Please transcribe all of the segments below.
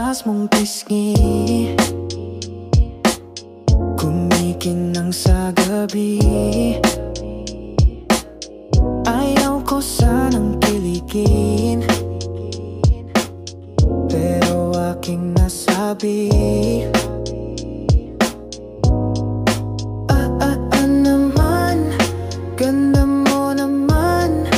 ahas mong pisngi, kumikinang sa gabi. Ayaw ko sanang kiligin, pero aking nasabi. Naman, ganda mo naman.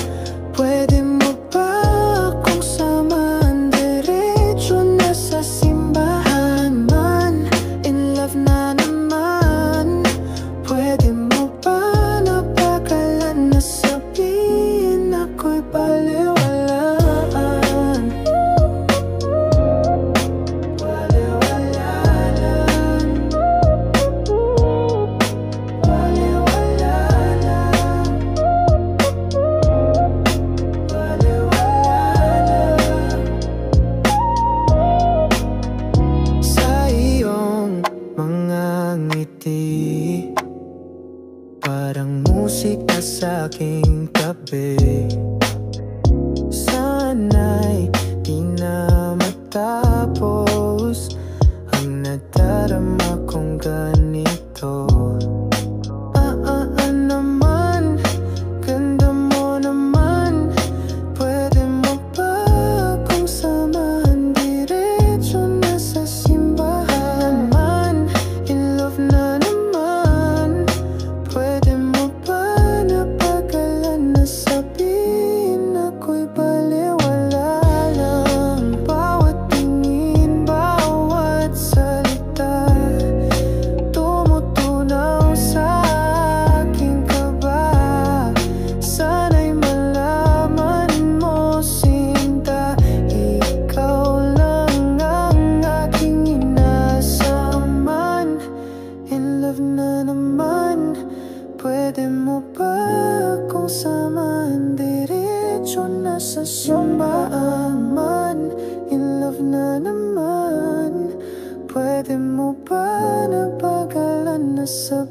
Pwede mo ba akong samahan? Diretso na sa simbahan man. In love na naman. Pwede mo ba na pagalan na sabihin ako'y baliwalaan? Parang musika sa aking tabi. Sana'y di na matapos ang nadarama kong ganito. Naman, ganda mo naman. Pwede mo ba akong samahan? Diretso na sa simbahan man. In love na naman. Pwede mo ba na pagalan na sabihin ako'y baliwala lang? Bawat tingin, bawat salita tumutunaw sa aking kaba. Sana'y malaman mo, sinta, ikaw lang ang aking inasaman. In love na naman. Pwede mo ba akong samahan? Diretso na sa simbahan man. In love na naman. Pwede mo ba na pagalan na sa